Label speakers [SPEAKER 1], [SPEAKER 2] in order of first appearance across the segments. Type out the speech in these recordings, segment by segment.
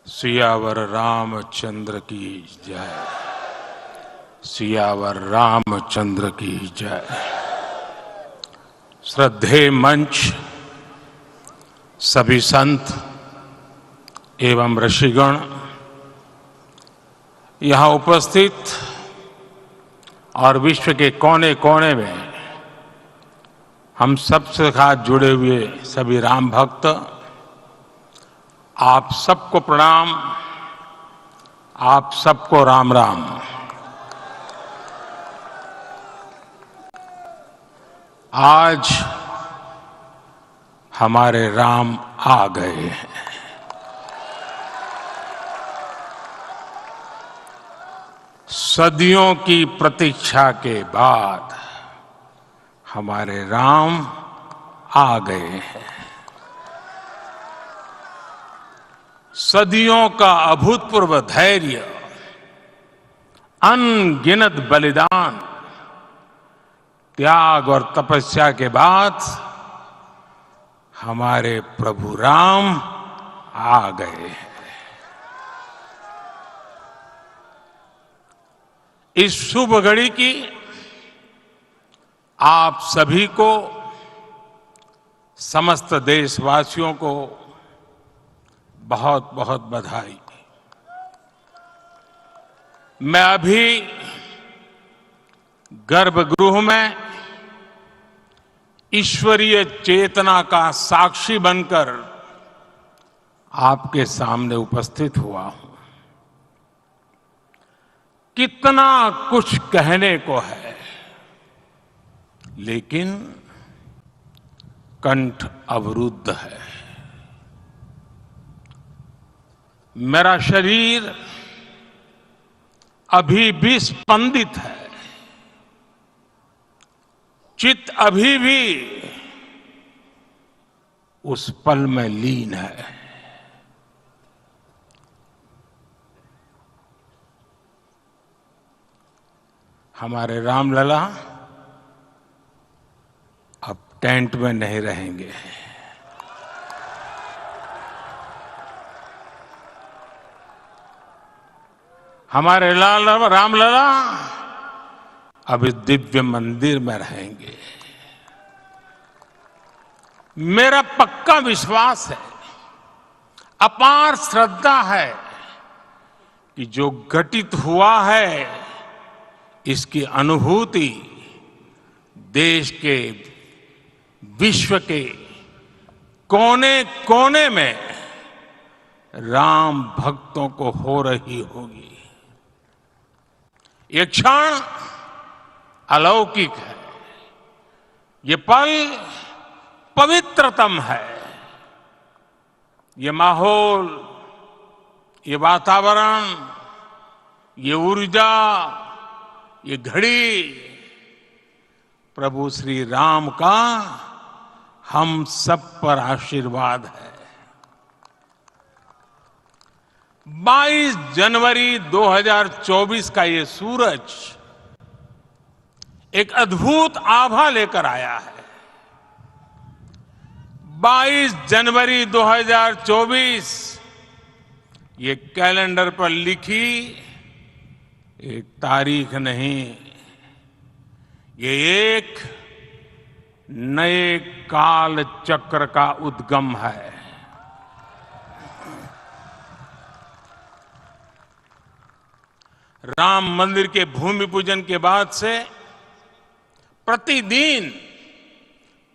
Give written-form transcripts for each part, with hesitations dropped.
[SPEAKER 1] सियावर रामचंद्र की जय। सियावर रामचंद्र की जय। श्रद्धेय मंच, सभी संत एवं ऋषिगण, यहाँ उपस्थित और विश्व के कोने कोने में हम सबसे साथ जुड़े हुए सभी राम भक्त, आप सबको प्रणाम, आप सबको राम राम। आज हमारे राम आ गए हैं। सदियों की प्रतीक्षा के बाद हमारे राम आ गए हैं। सदियों का अभूतपूर्व धैर्य, अनगिनत बलिदान, त्याग और तपस्या के बाद हमारे प्रभु राम आ गए हैं। इस शुभ घड़ी की आप सभी को, समस्त देशवासियों को बहुत बहुत बधाई। मैं अभी गर्भगृह में ईश्वरीय चेतना का साक्षी बनकर आपके सामने उपस्थित हुआ हूं। कितना कुछ कहने को है, लेकिन कंठ अवरुद्ध है। मेरा शरीर अभी भी स्पंदित है, चित्त अभी भी उस पल में लीन है। हमारे रामलला अब टेंट में नहीं रहेंगे। हमारे रामलला अब इस दिव्य मंदिर में रहेंगे। मेरा पक्का विश्वास है, अपार श्रद्धा है कि जो घटित हुआ है, इसकी अनुभूति देश के, विश्व के कोने कोने में राम भक्तों को हो रही होगी। ये क्षण अलौकिक है, ये पल पवित्रतम है। ये माहौल, ये वातावरण, ये ऊर्जा, ये घड़ी प्रभु श्री राम का हम सब पर आशीर्वाद है। 22 जनवरी 2024 का ये सूरज एक अद्भुत आभा लेकर आया है। 22 जनवरी 2024 ये कैलेंडर पर लिखी एक तारीख नहीं, ये एक नए काल चक्र का उद्गम है। राम मंदिर के भूमि पूजन के बाद से प्रतिदिन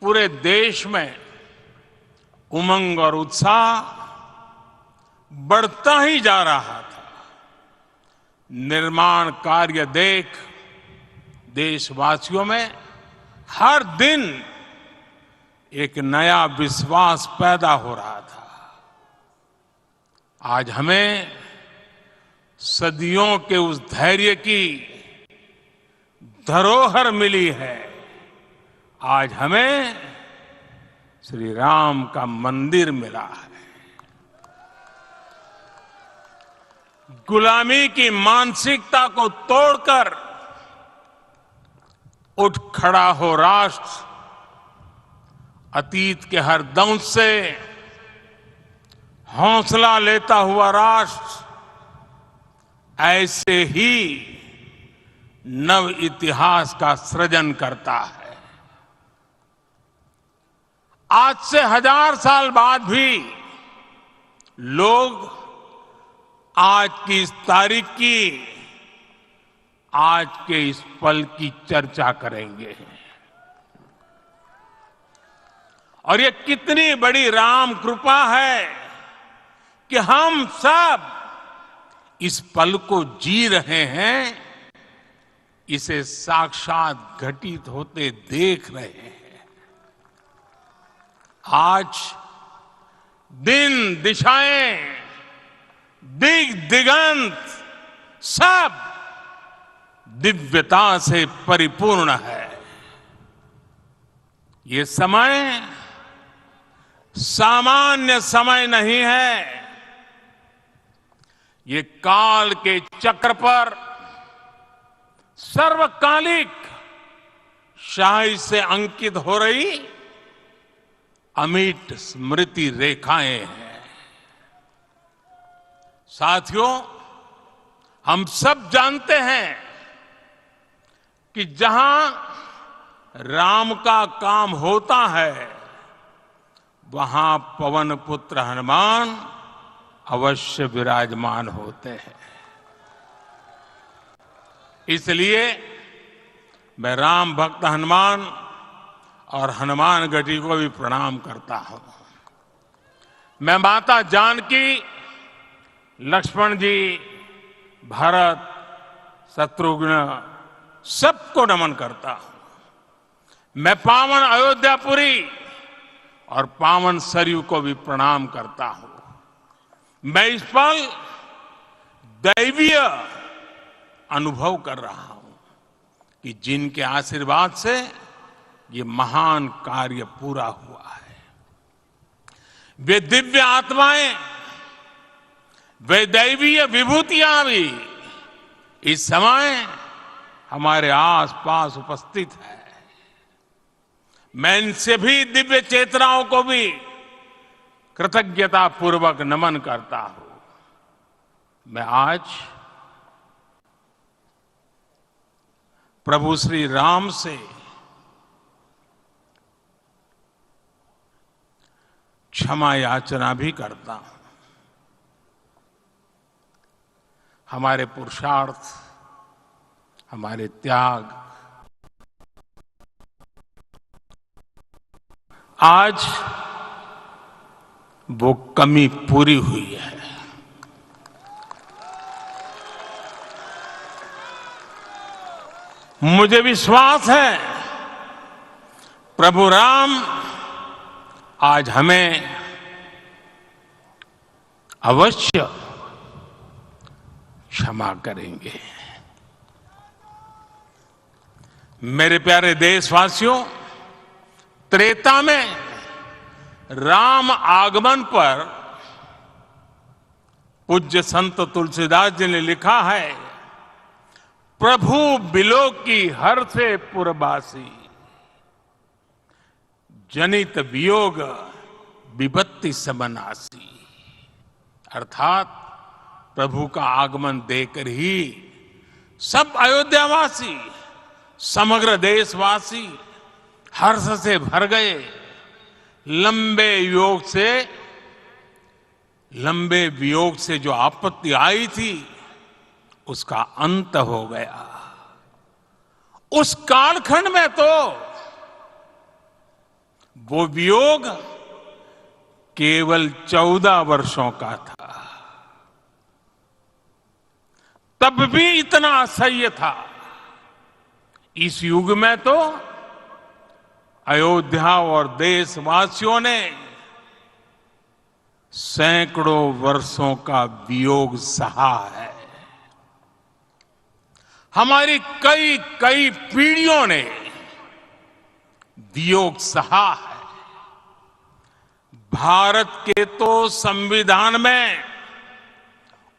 [SPEAKER 1] पूरे देश में उमंग और उत्साह बढ़ता ही जा रहा था। निर्माण कार्य देख देशवासियों में हर दिन एक नया विश्वास पैदा हो रहा था। आज हमें सदियों के उस धैर्य की धरोहर मिली है। आज हमें श्री राम का मंदिर मिला है। गुलामी की मानसिकता को तोड़कर उठ खड़ा हो राष्ट्र। अतीत के हर दंश से हौसला लेता हुआ राष्ट्र ऐसे ही नव इतिहास का सृजन करता है। आज से 1000 साल बाद भी लोग आज की इस तारीख की, आज के इस पल की चर्चा करेंगे। और ये कितनी बड़ी राम कृपा है कि हम सब इस पल को जी रहे हैं, इसे साक्षात घटित होते देख रहे हैं। आज दिन दिशाएं, दिग दिगंत सब दिव्यता से परिपूर्ण है। ये समय सामान्य समय नहीं है। ये काल के चक्र पर सर्वकालिक शाही से अंकित हो रही अमिट स्मृति रेखाएं हैं। साथियों, हम सब जानते हैं कि जहां राम का काम होता है, वहां पवन पुत्र हनुमान अवश्य विराजमान होते हैं। इसलिए मैं राम भक्त हनुमान और हनुमान गढ़ी को भी प्रणाम करता हूं। मैं माता जानकी, लक्ष्मण जी, भरत, शत्रुघ्न सबको नमन करता हूं। मैं पावन अयोध्यापुरी और पावन सरयू को भी प्रणाम करता हूं। मैं इस पल दैवीय अनुभव कर रहा हूं कि जिनके आशीर्वाद से ये महान कार्य पूरा हुआ है। वे दिव्य आत्माएं, वे दैवीय विभूतियां भी इस समय हमारे आसपास उपस्थित है। मैं इन सभी दिव्य चेतनाओं को भी कृतज्ञता पूर्वक नमन करता हूं। मैं आज प्रभु श्री राम से क्षमा याचना भी करता हूं। हमारे पुरुषार्थ, हमारे त्याग आज वो कमी पूरी हुई है। मुझे विश्वास है प्रभु राम आज हमें अवश्य क्षमा करेंगे। मेरे प्यारे देशवासियों, त्रेता में राम आगमन पर पूज्य संत तुलसीदास जी ने लिखा है, प्रभु बिलो की हर से पुरबासी, जनित वियोग विपत्ति समनासी। अर्थात प्रभु का आगमन देकर ही सब अयोध्यावासी, समग्र देशवासी हर्ष से भर गए। लंबे वियोग से जो आपत्ति आई थी, उसका अंत हो गया। उस कालखंड में तो वो वियोग केवल 14 वर्षों का था, तब भी इतना असह्य था। इस युग में तो अयोध्या और देशवासियों ने सैकड़ों वर्षों का वियोग सहा है। हमारी कई कई पीढ़ियों ने वियोग सहा है। भारत के तो संविधान में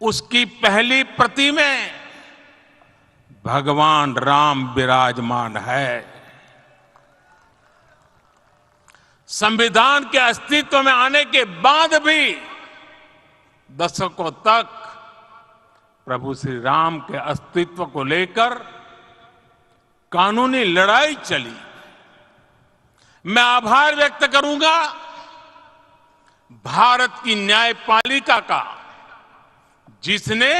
[SPEAKER 1] उसकी पहली प्रति में भगवान राम विराजमान है। संविधान के अस्तित्व में आने के बाद भी दशकों तक प्रभु श्री राम के अस्तित्व को लेकर कानूनी लड़ाई चली। मैं आभार व्यक्त करूंगा भारत की न्यायपालिका का, जिसने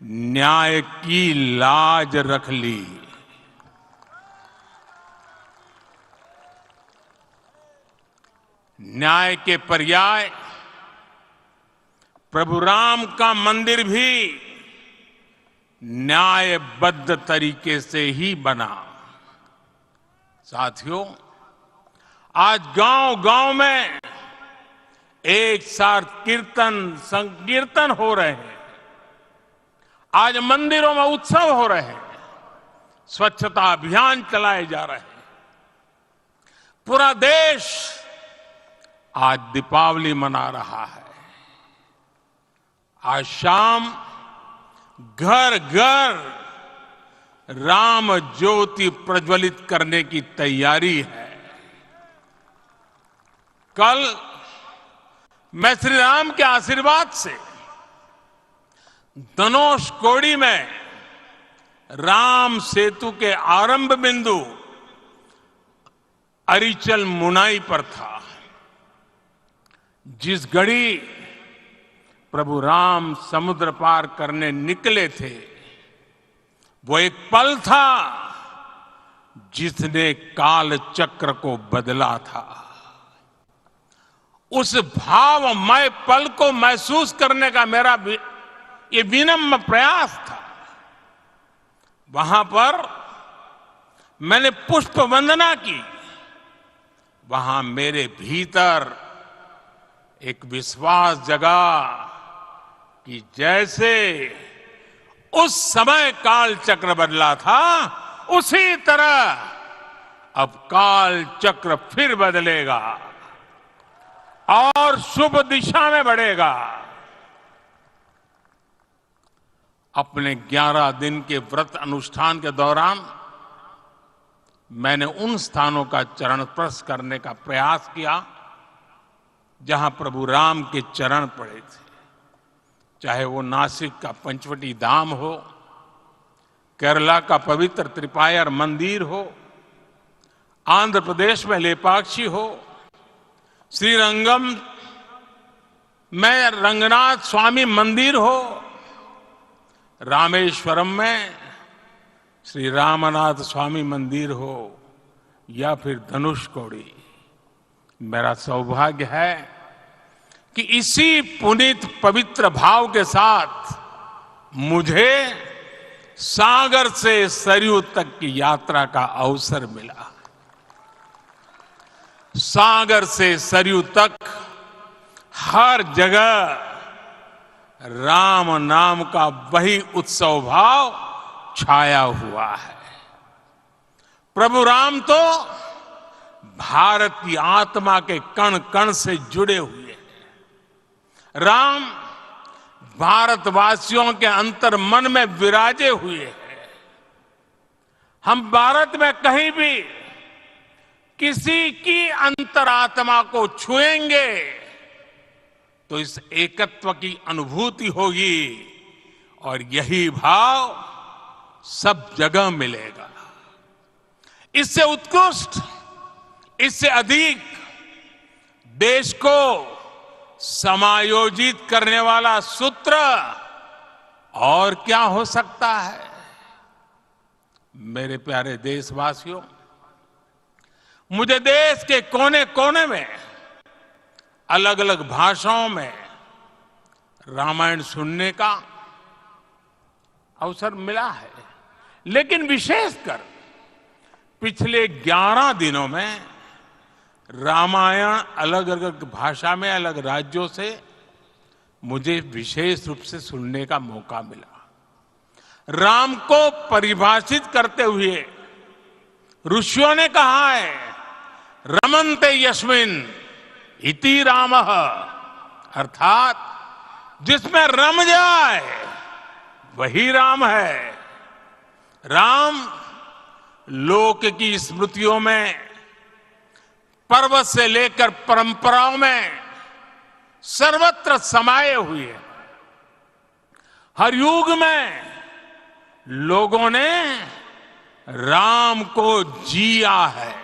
[SPEAKER 1] न्याय की लाज रख ली। न्याय के पर्याय प्रभु राम का मंदिर भी न्यायबद्ध तरीके से ही बना। साथियों, आज गांव-गांव में एक साथ कीर्तन संकीर्तन हो रहे हैं। आज मंदिरों में उत्सव हो रहे हैं, स्वच्छता अभियान चलाए जा रहे हैं। पूरा देश आज दीपावली मना रहा है। आज शाम घर घर राम ज्योति प्रज्वलित करने की तैयारी है। कल मैं श्री राम के आशीर्वाद से धनुषकोडी में राम सेतु के आरंभ बिंदु अरिचल मुनाई पर था। जिस घड़ी प्रभु राम समुद्र पार करने निकले थे, वो एक पल था जिसने काल चक्र को बदला था। उस भावमय पल को महसूस करने का मेरा ये विनम्र प्रयास था। वहां पर मैंने पुष्प वंदना की। वहां मेरे भीतर एक विश्वास जगा कि जैसे उस समय काल चक्र बदला था, उसी तरह अब काल चक्र फिर बदलेगा और शुभ दिशा में बढ़ेगा। अपने 11 दिन के व्रत अनुष्ठान के दौरान मैंने उन स्थानों का चरण स्पर्श करने का प्रयास किया जहां प्रभु राम के चरण पड़े थे। चाहे वो नासिक का पंचवटी धाम हो, केरला का पवित्र त्रिपायर मंदिर हो, आंध्र प्रदेश में लेपाक्षी हो, श्रीरंगम में रंगनाथ स्वामी मंदिर हो, रामेश्वरम में श्री रामनाथ स्वामी मंदिर हो, या फिर धनुषकोडी। मेरा सौभाग्य है कि इसी पुनीत पवित्र भाव के साथ मुझे सागर से सरयू तक की यात्रा का अवसर मिला। सागर से सरयू तक हर जगह राम नाम का वही उत्सव भाव छाया हुआ है। प्रभु राम तो भारत की आत्मा के कण कण से जुड़े हुए हैं। राम भारतवासियों के अंतर मन में विराजे हुए हैं। हम भारत में कहीं भी किसी की अंतरात्मा को छुएंगे तो इस एकत्व की अनुभूति होगी, और यही भाव सब जगह मिलेगा। इससे उत्कृष्ट, इससे अधिक देश को समायोजित करने वाला सूत्र और क्या हो सकता है। मेरे प्यारे देशवासियों, मुझे देश के कोने कोने में अलग अलग भाषाओं में रामायण सुनने का अवसर मिला है, लेकिन विशेषकर पिछले 11 दिनों में रामायण अलग अलग भाषा में अलग राज्यों से मुझे विशेष रूप से सुनने का मौका मिला। राम को परिभाषित करते हुए ऋषियों ने कहा है, रमन्ते यस्मिन् इति रामः, अर्थात जिसमें रम जाए वही राम है। राम लोक की स्मृतियों में, पर्वत से लेकर परंपराओं में सर्वत्र समाये हुए हैं। हर युग में लोगों ने राम को जिया है।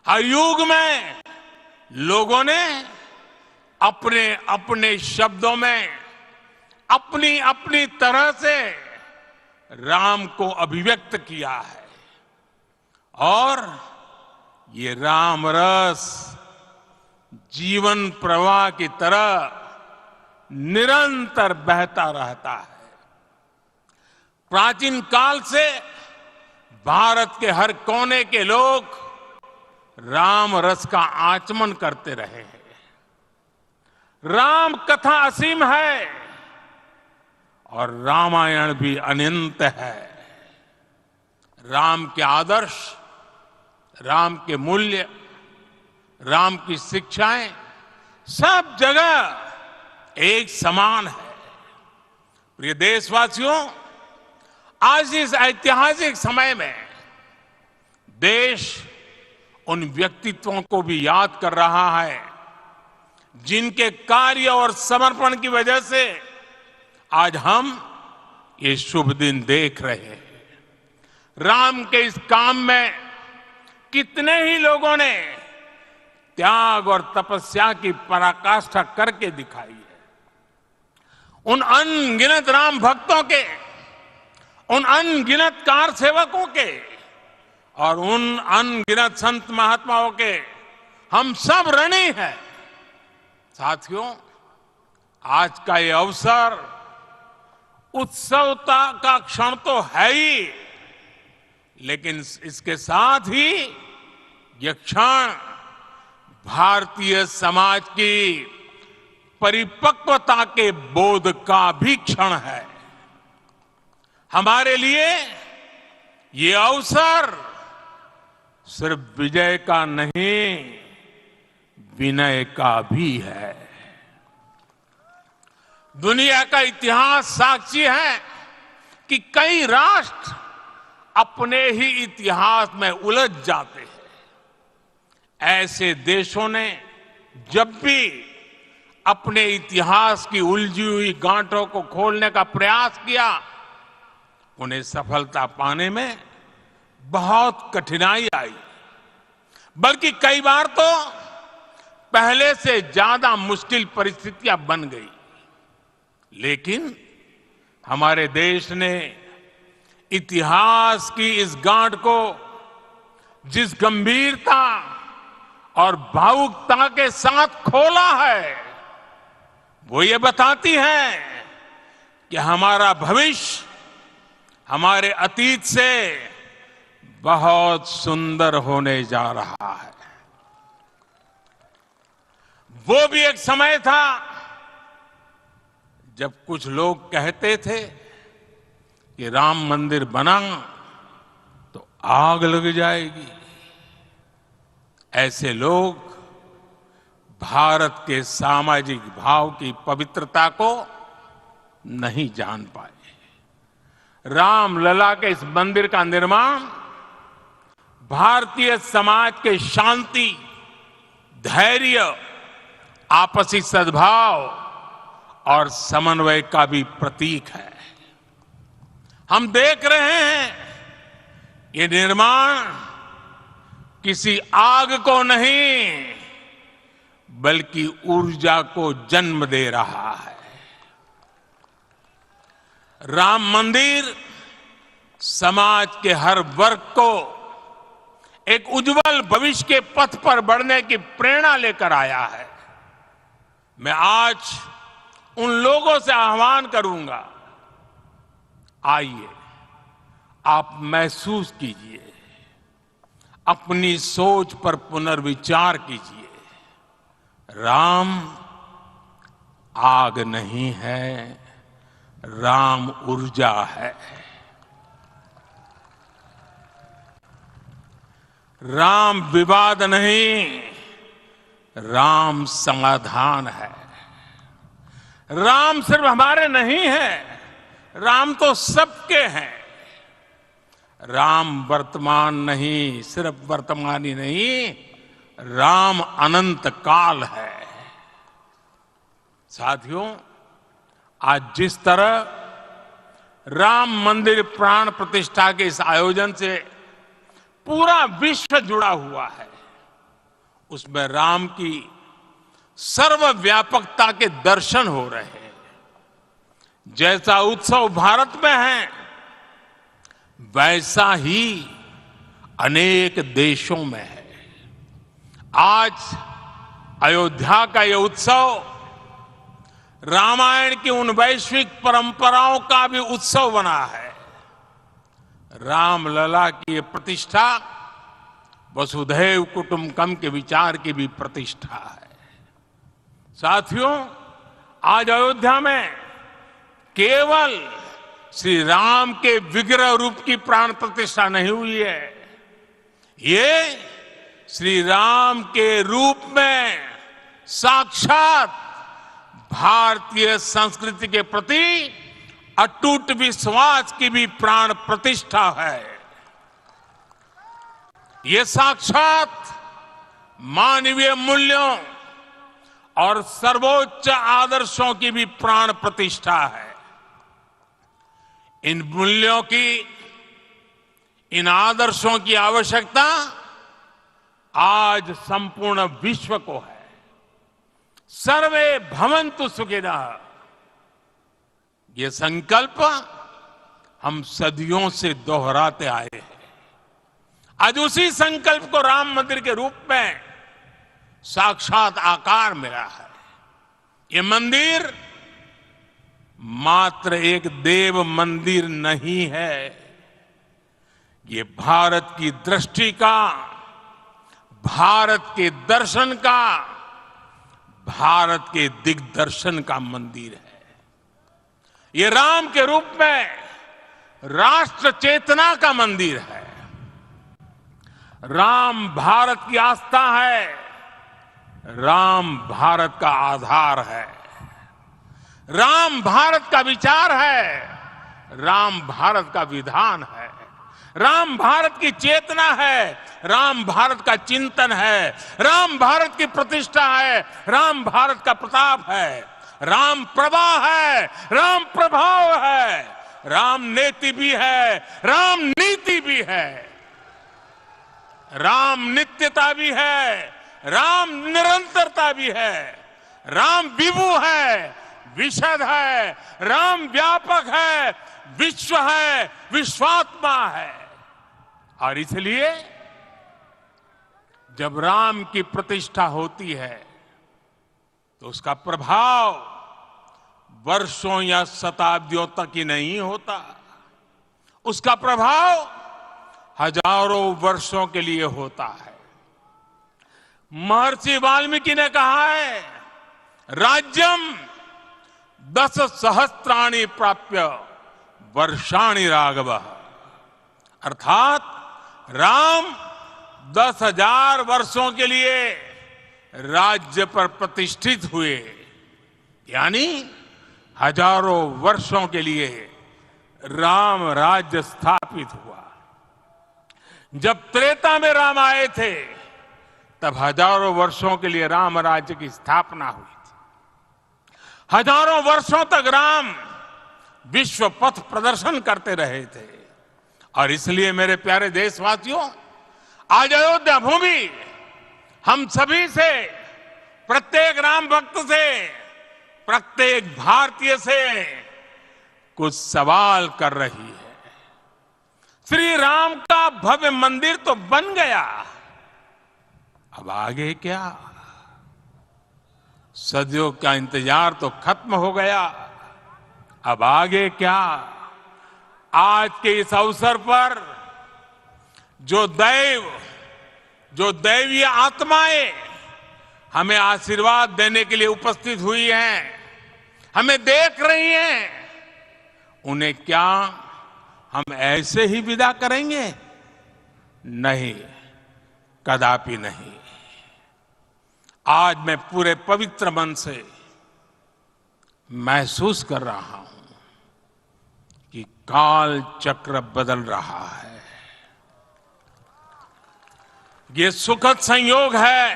[SPEAKER 1] हर युग में लोगों ने अपने अपने शब्दों में अपनी अपनी तरह से राम को अभिव्यक्त किया है और ये राम रस जीवन प्रवाह की तरह निरंतर बहता रहता है। प्राचीन काल से भारत के हर कोने के लोग राम रस का आचमन करते रहे हैं। राम कथा असीम है और रामायण भी अनंत है। राम के आदर्श, राम के मूल्य, राम की शिक्षाएं सब जगह एक समान है। प्रिय देशवासियों, आज इस ऐतिहासिक समय में देश उन व्यक्तित्वों को भी याद कर रहा है जिनके कार्य और समर्पण की वजह से आज हम ये शुभ दिन देख रहे हैं। राम के इस काम में कितने ही लोगों ने त्याग और तपस्या की पराकाष्ठा करके दिखाई है। उन अनगिनत राम भक्तों के, उन अनगिनत कार सेवकों के और उन अनगिनत संत महात्माओं के हम सब ऋणी हैं। साथियों, आज का ये अवसर उत्सवता का क्षण तो है ही, लेकिन इसके साथ ही यह क्षण भारतीय समाज की परिपक्वता के बोध का भी क्षण है। हमारे लिए ये अवसर सिर्फ विजय का नहीं, विनय का भी है। दुनिया का इतिहास साक्षी है कि कई राष्ट्र अपने ही इतिहास में उलझ जाते हैं। ऐसे देशों ने जब भी अपने इतिहास की उलझी हुई गांठों को खोलने का प्रयास किया, उन्हें सफलता पाने में बहुत कठिनाई आई, बल्कि कई बार तो पहले से ज्यादा मुश्किल परिस्थितियां बन गई। लेकिन हमारे देश ने इतिहास की इस गांठ को जिस गंभीरता और भावुकता के साथ खोला है, वो ये बताती है कि हमारा भविष्य हमारे अतीत से बहुत सुंदर होने जा रहा है। वो भी एक समय था जब कुछ लोग कहते थे कि राम मंदिर बना तो आग लग जाएगी। ऐसे लोग भारत के सामाजिक भाव की पवित्रता को नहीं जान पाए। रामलला के इस मंदिर का निर्माण भारतीय समाज के शांति, धैर्य, आपसी सद्भाव और समन्वय का भी प्रतीक है। हम देख रहे हैं ये निर्माण किसी आग को नहीं बल्कि ऊर्जा को जन्म दे रहा है। राम मंदिर समाज के हर वर्ग को एक उज्जवल भविष्य के पथ पर बढ़ने की प्रेरणा लेकर आया है। मैं आज उन लोगों से आह्वान करूंगा, आइए आप महसूस कीजिए, अपनी सोच पर पुनर्विचार कीजिए। राम आग नहीं है, राम ऊर्जा है। राम विवाद नहीं, राम समाधान है। राम सिर्फ हमारे नहीं है, राम तो सबके हैं। राम वर्तमान नहीं, सिर्फ वर्तमान ही नहीं, राम अनंत काल है। साथियों, आज जिस तरह राम मंदिर प्राण प्रतिष्ठा के इस आयोजन से पूरा विश्व जुड़ा हुआ है, उसमें राम की सर्वव्यापकता के दर्शन हो रहे हैं। जैसा उत्सव भारत में है, वैसा ही अनेक देशों में है। आज अयोध्या का यह उत्सव रामायण की उन वैश्विक परंपराओं का भी उत्सव बना है। रामलला की ये प्रतिष्ठा वसुधैव कुटुंबकम के विचार की भी प्रतिष्ठा है। साथियों, आज अयोध्या में केवल श्री राम के विग्रह रूप की प्राण प्रतिष्ठा नहीं हुई है, ये श्री राम के रूप में साक्षात भारतीय संस्कृति के प्रति अटूट विश्वास की भी प्राण प्रतिष्ठा है। ये साक्षात मानवीय मूल्यों और सर्वोच्च आदर्शों की भी प्राण प्रतिष्ठा है। इन मूल्यों की, इन आदर्शों की आवश्यकता आज संपूर्ण विश्व को है। सर्वे भवन्तु सुखिनः, ये संकल्प हम सदियों से दोहराते आए हैं। आज उसी संकल्प को राम मंदिर के रूप में साक्षात आकार मिला है। ये मंदिर मात्र एक देव मंदिर नहीं है, ये भारत की दृष्टि का, भारत के दर्शन का, भारत के दिग्दर्शन का मंदिर है। ये राम के रूप में राष्ट्र चेतना का मंदिर है। राम भारत की आस्था है, राम भारत का आधार है, राम भारत का विचार है, राम भारत का विधान है, राम भारत की चेतना है, राम भारत का चिंतन है, राम भारत की प्रतिष्ठा है, राम भारत का प्रताप है, राम प्रवाह है, राम प्रभाव है, राम नेति भी है, राम नीति भी है, राम नित्यता भी है, राम निरंतरता भी है, राम विभु है, विशद है, राम व्यापक है, विश्व है, विश्वात्मा है। और इसलिए जब राम की प्रतिष्ठा होती है तो उसका प्रभाव वर्षों या शताब्दियों तक ही नहीं होता, उसका प्रभाव हजारों वर्षों के लिए होता है। महर्षि वाल्मीकि ने कहा है, राज्यम 10 सहस्त्राणि प्राप्य वर्षाणि राघव, अर्थात राम 10,000 वर्षों के लिए राज्य पर प्रतिष्ठित हुए, यानी हजारों वर्षों के लिए राम राज्य स्थापित हुआ। जब त्रेता में राम आए थे तब हजारों वर्षों के लिए राम राज्य की स्थापना हुई थी। हजारों वर्षों तक राम विश्व पथ प्रदर्शन करते रहे थे। और इसलिए मेरे प्यारे देशवासियों, आज अयोध्या भूमि हम सभी से, प्रत्येक राम भक्त से, प्रत्येक भारतीय से कुछ सवाल कर रही है। श्री राम का भव्य मंदिर तो बन गया, अब आगे क्या? सदियों का इंतजार तो खत्म हो गया, अब आगे क्या? आज के इस अवसर पर जो दैवीय आत्माएं हमें आशीर्वाद देने के लिए उपस्थित हुई हैं, हमें देख रही हैं, उन्हें क्या हम ऐसे ही विदा करेंगे? नहीं, कदापि नहीं। आज मैं पूरे पवित्र मन से महसूस कर रहा हूं कि काल चक्र बदल रहा है। ये सुखद संयोग है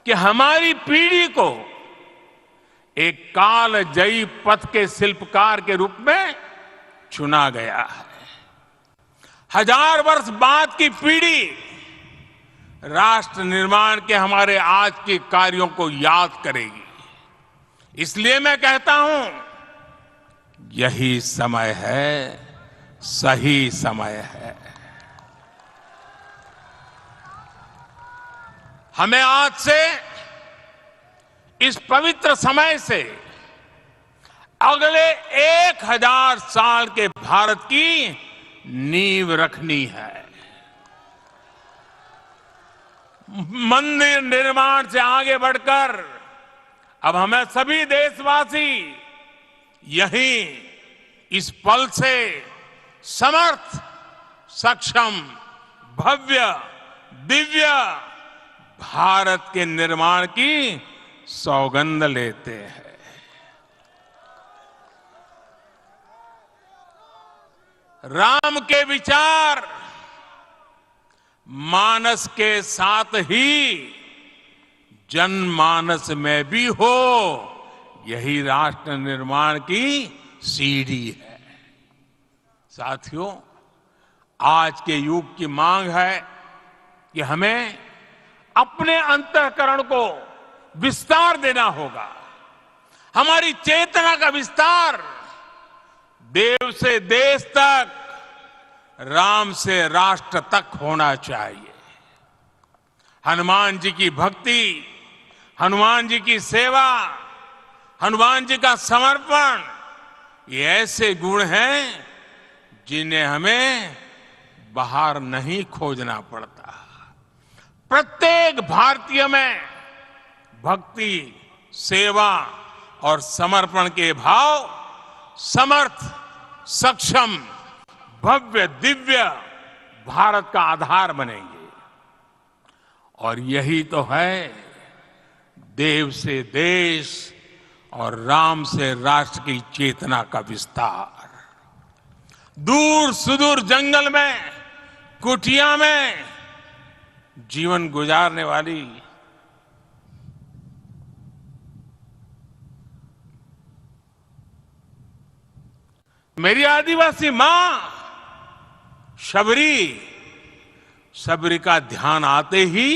[SPEAKER 1] कि हमारी पीढ़ी को एक कालजयी पथ के शिल्पकार के रूप में चुना गया है। 1000 वर्ष बाद की पीढ़ी राष्ट्र निर्माण के हमारे आज के कार्यों को याद करेगी। इसलिए मैं कहता हूं, यही समय है, सही समय है। हमें आज से, इस पवित्र समय से अगले 1000 साल के भारत की नींव रखनी है। मंदिर निर्माण से आगे बढ़कर अब हमें सभी देशवासी यही इस पल से समर्थ, सक्षम, भव्य, दिव्य भारत के निर्माण की सौगंध लेते हैं। राम के विचार मानस के साथ ही जनमानस में भी हो, यही राष्ट्र निर्माण की सीढ़ी है। साथियों, आज के युग की मांग है कि हमें अपने अंतःकरण को विस्तार देना होगा। हमारी चेतना का विस्तार देव से देश तक, राम से राष्ट्र तक होना चाहिए। हनुमान जी की भक्ति, हनुमान जी की सेवा, हनुमान जी का समर्पण, ये ऐसे गुण हैं जिन्हें हमें बाहर नहीं खोजना पड़ता। प्रत्येक भारतीय में भक्ति, सेवा और समर्पण के भाव समर्थ, सक्षम, भव्य, दिव्य भारत का आधार बनेंगे। और यही तो है देव से देश और राम से राष्ट्र की चेतना का विस्तार। दूर सुदूर जंगल में, कुटिया में जीवन गुजारने वाली मेरी आदिवासी मां शबरी का ध्यान आते ही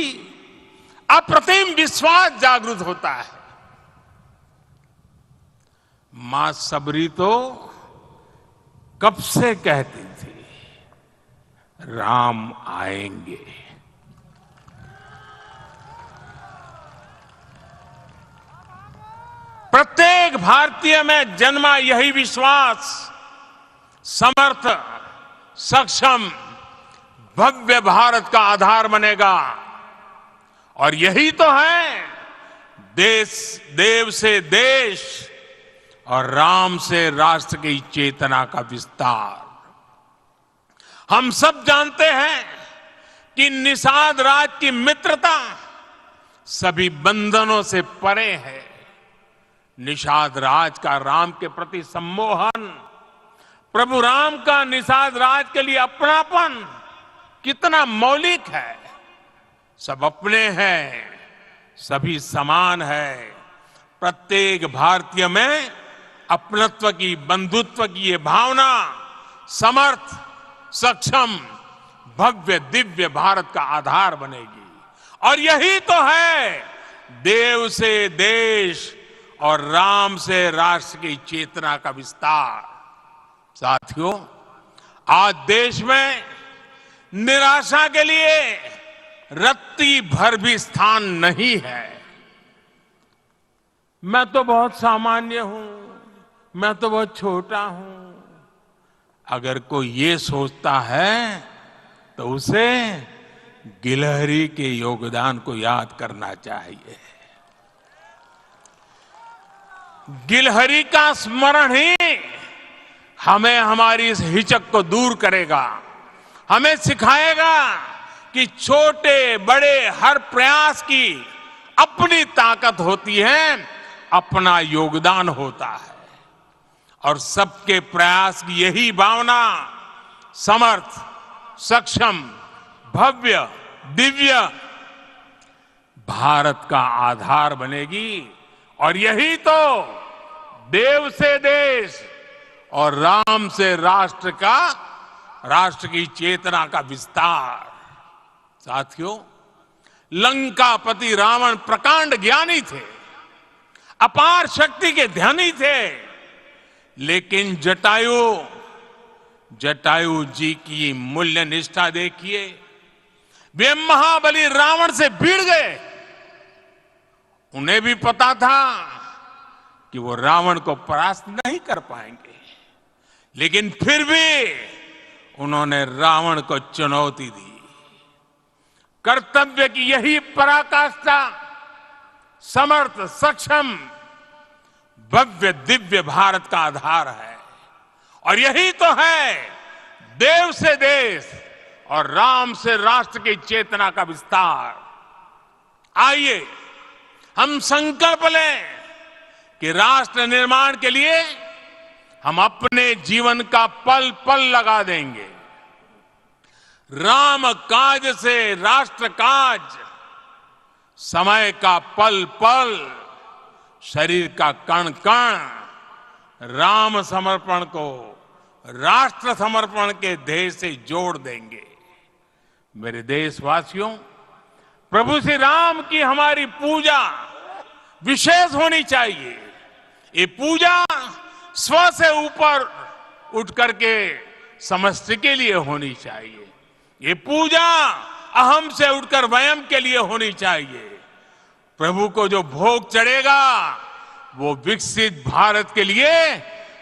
[SPEAKER 1] अप्रतिम विश्वास जागृत होता है। मां शबरी तो कब से कहती थी, राम आएंगे। प्रत्येक भारतीय में जन्मा यही विश्वास समर्थ, सक्षम, भव्य भारत का आधार बनेगा। और यही तो है देव से देश और राम से राष्ट्र की चेतना का विस्तार। हम सब जानते हैं कि निषाद राज की मित्रता सभी बंधनों से परे है। निषाद राज का राम के प्रति सम्मोहन, प्रभु राम का निषाद राज के लिए अपनापन कितना मौलिक है। सब अपने हैं, सभी समान है। प्रत्येक भारतीय में अपनत्व की, बंधुत्व की ये भावना समर्थ, सक्षम, भव्य, दिव्य भारत का आधार बनेगी। और यही तो है देव से देश और राम से राष्ट्र की चेतना का विस्तार। साथियों, आज देश में निराशा के लिए रत्ती भर भी स्थान नहीं है। मैं तो बहुत सामान्य हूं, मैं तो बहुत छोटा हूं। अगर कोई ये सोचता है तो उसे गिलहरी के योगदान को याद करना चाहिए। गिलहरी का स्मरण ही हमें हमारी इस हिचक को दूर करेगा, हमें सिखाएगा कि छोटे बड़े हर प्रयास की अपनी ताकत होती है, अपना योगदान होता है। और सबके प्रयास की यही भावना समर्थ, सक्षम, भव्य, दिव्य भारत का आधार बनेगी। और यही तो देव से देश और राम से राष्ट्र की चेतना का विस्तार। साथियों, लंकापति रावण प्रकांड ज्ञानी थे, अपार शक्ति के धनी थे, लेकिन जटायु जी की मूल्य निष्ठा देखिए। वे महाबली रावण से भिड़ गए। उन्हें भी पता था कि वो रावण को परास्त नहीं कर पाएंगे, लेकिन फिर भी उन्होंने रावण को चुनौती दी। कर्तव्य की यही पराकाष्ठा समर्थ, सक्षम, भव्य दिव्य भारत का आधार है। और यही तो है देव से देश और राम से राष्ट्र की चेतना का विस्तार। आइए हम संकल्प लें कि राष्ट्र निर्माण के लिए हम अपने जीवन का पल पल लगा देंगे। राम काज से राष्ट्र काज, समय का पल पल, शरीर का कण कण राम समर्पण को राष्ट्र समर्पण के ध्येय से जोड़ देंगे। मेरे देशवासियों, प्रभु श्री राम की हमारी पूजा विशेष होनी चाहिए। ये पूजा स्व से ऊपर उठ करके समष्टि के लिए होनी चाहिए। ये पूजा अहम से उठकर वयम के लिए होनी चाहिए। प्रभु को जो भोग चढ़ेगा वो विकसित भारत के लिए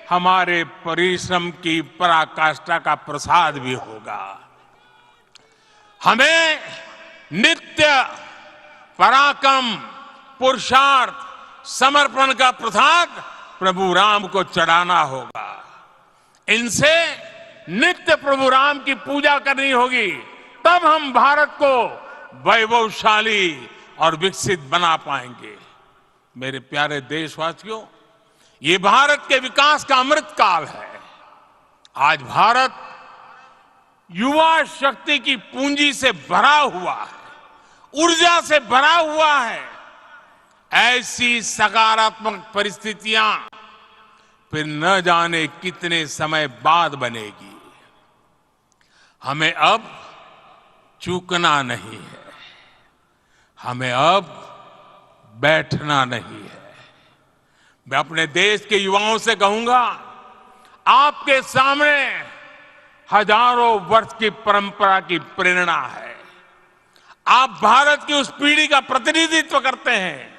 [SPEAKER 1] हमारे परिश्रम की पराकाष्ठा का प्रसाद भी होगा। हमें नित्य पराक्रम, पुरुषार्थ, समर्पण का प्रसाद प्रभु राम को चढ़ाना होगा। इनसे नित्य प्रभु राम की पूजा करनी होगी, तब हम भारत को वैभवशाली और विकसित बना पाएंगे। मेरे प्यारे देशवासियों, ये भारत के विकास का अमृत काल है। आज भारत युवा शक्ति की पूंजी से भरा हुआ है, ऊर्जा से भरा हुआ है। ऐसी सकारात्मक परिस्थितियां फिर न जाने कितने समय बाद बनेगी। हमें अब चूकना नहीं है, हमें अब बैठना नहीं है। मैं अपने देश के युवाओं से कहूंगा, आपके सामने हजारों वर्ष की परंपरा की प्रेरणा है। आप भारत की उस पीढ़ी का प्रतिनिधित्व करते हैं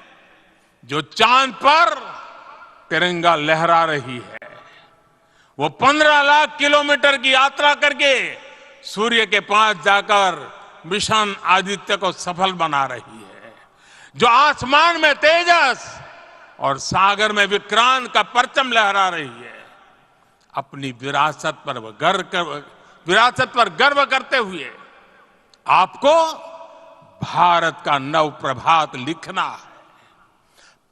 [SPEAKER 1] जो चांद पर तिरंगा लहरा रही है। वो 15 लाख किलोमीटर की यात्रा करके सूर्य के पास जाकर मिशन आदित्य को सफल बना रही है। जो आसमान में तेजस और सागर में विक्रांत का परचम लहरा रही है। अपनी विरासत पर गर्व करते हुए आपको भारत का नव प्रभात लिखना है।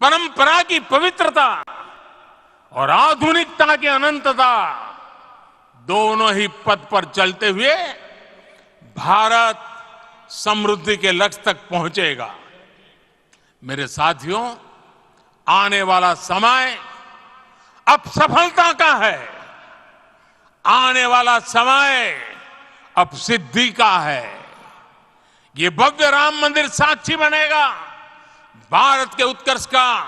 [SPEAKER 1] परंपरा की पवित्रता और आधुनिकता की अनंतता, दोनों ही पथ पर चलते हुए भारत समृद्धि के लक्ष्य तक पहुंचेगा। मेरे साथियों, आने वाला समय अब सफलता का है। आने वाला समय अब सिद्धि का है। ये भव्य राम मंदिर साक्षी बनेगा भारत के उत्कर्ष का,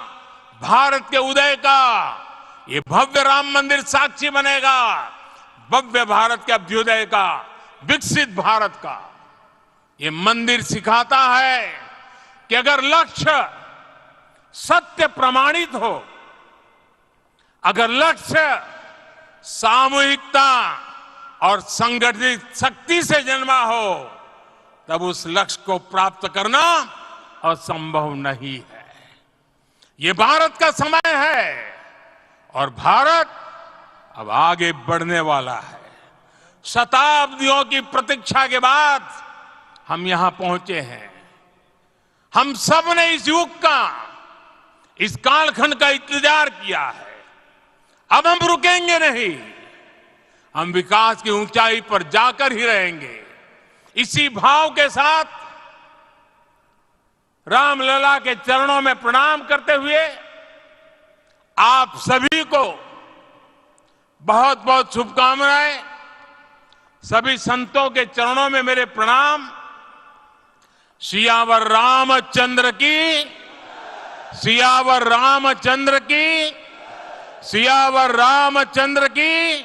[SPEAKER 1] भारत के उदय का। ये भव्य राम मंदिर साक्षी बनेगा भव्य भारत के अभ्युदय का, विकसित भारत का। ये मंदिर सिखाता है कि अगर लक्ष्य सत्य प्रमाणित हो, अगर लक्ष्य सामूहिकता और संगठित शक्ति से जन्मा हो, तब उस लक्ष्य को प्राप्त करना असंभव नहीं है। ये भारत का समय है और भारत अब आगे बढ़ने वाला है। शताब्दियों की प्रतीक्षा के बाद हम यहां पहुंचे हैं। हम सब ने इस युग का, इस कालखंड का इंतजार किया है। अब हम रुकेंगे नहीं, हम विकास की ऊंचाई पर जाकर ही रहेंगे। इसी भाव के साथ रामलला के चरणों में प्रणाम करते हुए आप सभी को बहुत बहुत शुभकामनाएं। सभी संतों के चरणों में मेरे प्रणाम। सियावर रामचंद्र की, सियावर रामचंद्र की, सियावर रामचंद्र की।